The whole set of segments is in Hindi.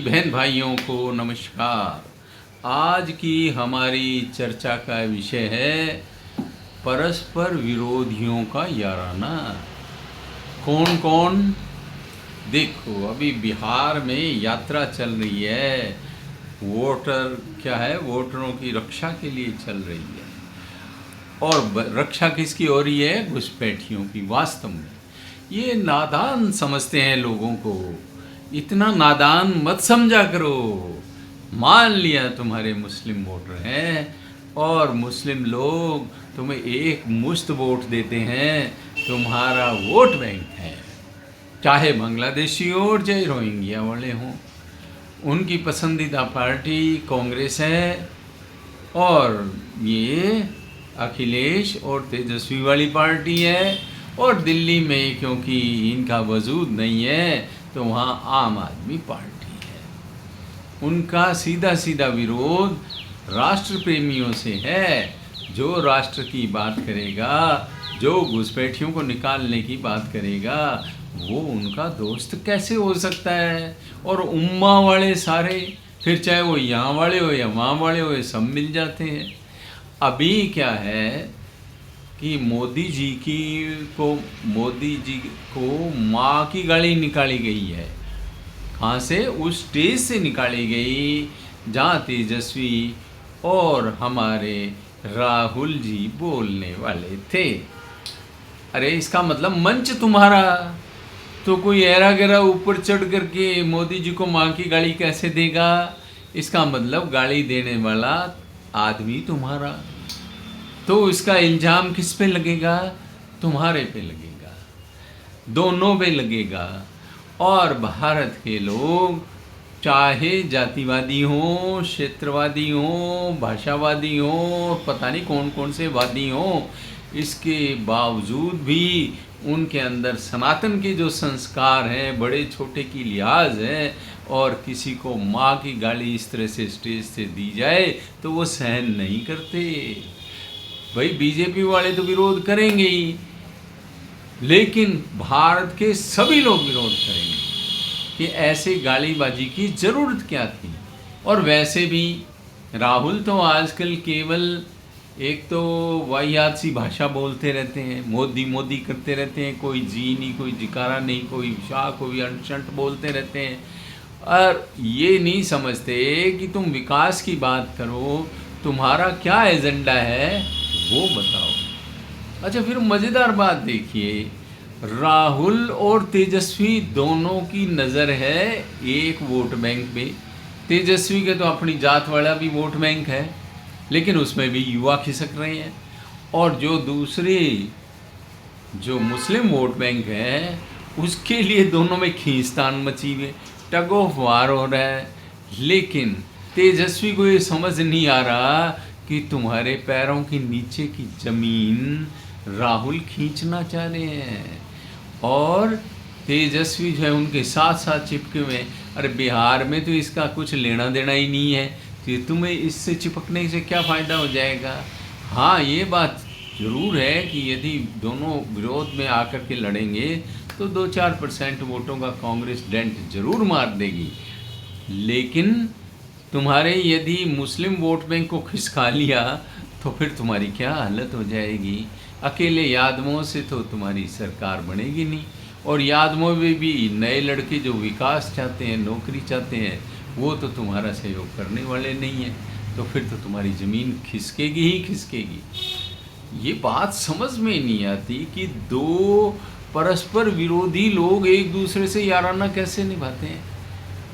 बहन भाइयों को नमस्कार। आज की हमारी चर्चा का विषय है परस्पर विरोधियों का याराना। कौन कौन? देखो, अभी बिहार में यात्रा चल रही है। वोटरों की रक्षा के लिए चल रही है। और रक्षा किसकी हो रही है? घुसपैठियों की। वास्तव में ये नादान समझते हैं लोगों को। इतना नादान मत समझा करो। मान लिया तुम्हारे मुस्लिम वोटर हैं और मुस्लिम लोग तुम्हें एक मुश्त वोट देते हैं, तुम्हारा वोट बैंक है। चाहे बांग्लादेशी हो और चाहे रोहिंग्या वाले हों, उनकी पसंदीदा पार्टी कांग्रेस है। और ये अखिलेश और तेजस्वी वाली पार्टी है। और दिल्ली में क्योंकि इनका वजूद नहीं है तो वहाँ आम आदमी पार्टी है। उनका सीधा सीधा विरोध राष्ट्र प्रेमियों से है। जो राष्ट्र की बात करेगा, जो घुसपैठियों को निकालने की बात करेगा, वो उनका दोस्त कैसे हो सकता है? और उम्मा वाले सारे, फिर चाहे वो यहाँ वाले हो या वहाँ वाले हो, सब मिल जाते हैं। अभी क्या है कि मोदी जी को माँ की गाली निकाली गई है। कहाँ से? उस स्टेज से निकाली गई जहाँ तेजस्वी और हमारे राहुल जी बोलने वाले थे। अरे इसका मतलब मंच तुम्हारा, तो कोई ऐरा गैरा ऊपर चढ़ करके मोदी जी को माँ की गाली कैसे देगा? इसका मतलब गाली देने वाला आदमी तुम्हारा। तो इसका इल्ज़ाम किस पे लगेगा? तुम्हारे पे लगेगा, दोनों पे लगेगा। और भारत के लोग चाहे जातिवादी हों, क्षेत्रवादी हों, भाषावादी हों, पता नहीं कौन कौन से वादी हों, इसके बावजूद भी उनके अंदर सनातन के जो संस्कार हैं, बड़े छोटे की लिहाज है। और किसी को माँ की गाली इस तरह से स्टेज से दी जाए तो वो सहन नहीं करते। भाई बीजेपी वाले तो विरोध करेंगे ही, लेकिन भारत के सभी लोग विरोध करेंगे कि ऐसे गालीबाजी की ज़रूरत क्या थी। और वैसे भी राहुल तो आजकल केवल एक तो वाहियात सी भाषा बोलते रहते हैं, मोदी मोदी करते रहते हैं। कोई जी नहीं, कोई जिकारा नहीं, कोई शाह, कोई अनशंट बोलते रहते हैं। और ये नहीं समझते कि तुम विकास की बात करो, तुम्हारा क्या एजेंडा है वो बताओ। अच्छा, फिर मज़ेदार बात देखिए, राहुल और तेजस्वी दोनों की नज़र है एक वोट बैंक पे। तेजस्वी के तो अपनी जात वाला भी वोट बैंक है, लेकिन उसमें भी युवा खिसक रहे हैं। और जो दूसरे जो मुस्लिम वोट बैंक है, उसके लिए दोनों में खींचतान मची हुई, टग ऑफ वार हो रहा है। लेकिन तेजस्वी को ये समझ नहीं आ रहा कि तुम्हारे पैरों के नीचे की ज़मीन राहुल खींचना चाह रहे हैं। और तेजस्वी जो है उनके साथ साथ चिपके हुए हैं। अरे बिहार में तो इसका कुछ लेना देना ही नहीं है, तो तुम्हें इससे चिपकने से क्या फ़ायदा हो जाएगा? हाँ, ये बात ज़रूर है कि यदि दोनों विरोध में आकर के लड़ेंगे तो 2-4% वोटों का कांग्रेस डेंट ज़रूर मार देगी। लेकिन तुम्हारे यदि मुस्लिम वोट बैंक को खिसका लिया तो फिर तुम्हारी क्या हालत हो जाएगी? अकेले यादवों से तो तुम्हारी सरकार बनेगी नहीं। और यादवों में भी नए लड़के जो विकास चाहते हैं, नौकरी चाहते हैं, वो तो तुम्हारा सहयोग करने वाले नहीं हैं। तो फिर तो तुम्हारी ज़मीन खिसकेगी ही खिसकेगी। ये बात समझ में नहीं आती कि दो परस्पर विरोधी लोग एक दूसरे से याराना कैसे निभाते हैं।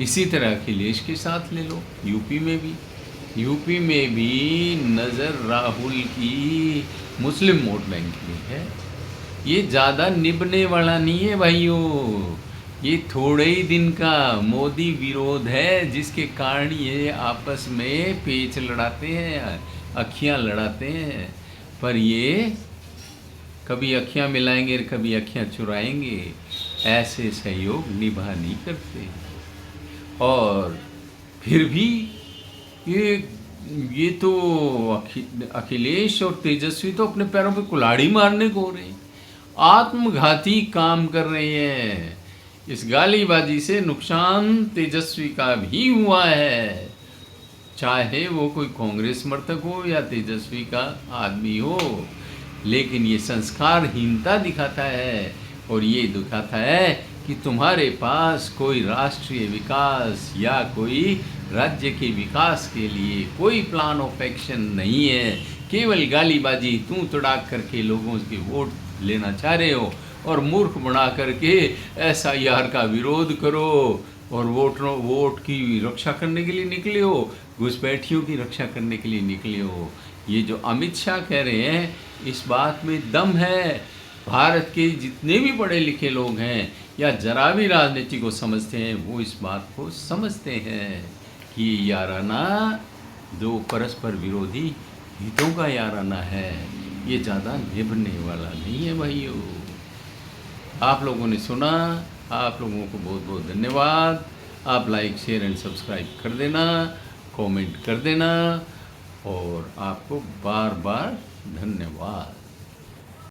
इसी तरह अखिलेश के साथ ले लो, यूपी में भी नज़र राहुल की मुस्लिम वोट बैंक में है। ये ज़्यादा निभने वाला नहीं है भाइयों, ये थोड़े ही दिन का मोदी विरोध है, जिसके कारण ये आपस में पेच लड़ाते हैं, अखियाँ लड़ाते हैं। पर ये कभी अखियाँ मिलाएंगे, कभी अखियाँ चुराएंगे, ऐसे सहयोग निभा नहीं करते। और फिर भी ये तो अखिलेश और तेजस्वी तो अपने पैरों पे कुल्हाड़ी मारने को हो रहे हैं, आत्मघाती काम कर रहे हैं। इस गालीबाजी से नुकसान तेजस्वी का भी हुआ है, चाहे वो कोई कांग्रेस समर्थक हो या तेजस्वी का आदमी हो। लेकिन ये संस्कारहीनता दिखाता है और ये दिखाता है कि तुम्हारे पास कोई राष्ट्रीय विकास या कोई राज्य के विकास के लिए कोई प्लान ऑफ एक्शन नहीं है। केवल गालीबाजी तू तड़ाक करके लोगों के वोट लेना चाह रहे हो और मूर्ख बना करके SIR का विरोध करो और वोट की रक्षा करने के लिए निकले हो, घुसपैठियों की रक्षा करने के लिए निकले हो। ये जो अमित शाह कह रहे हैं इस बात में दम है। भारत के जितने भी पढ़े लिखे लोग हैं या जरा भी राजनीति को समझते हैं वो इस बात को समझते हैं कि याराना दो परस्पर विरोधी हितों का याराना है, ये ज़्यादा निभने वाला नहीं है भाइयों। आप लोगों ने सुना, आप लोगों को बहुत बहुत धन्यवाद। आप लाइक शेयर एंड सब्सक्राइब कर देना, कमेंट कर देना और आपको बार बार धन्यवाद।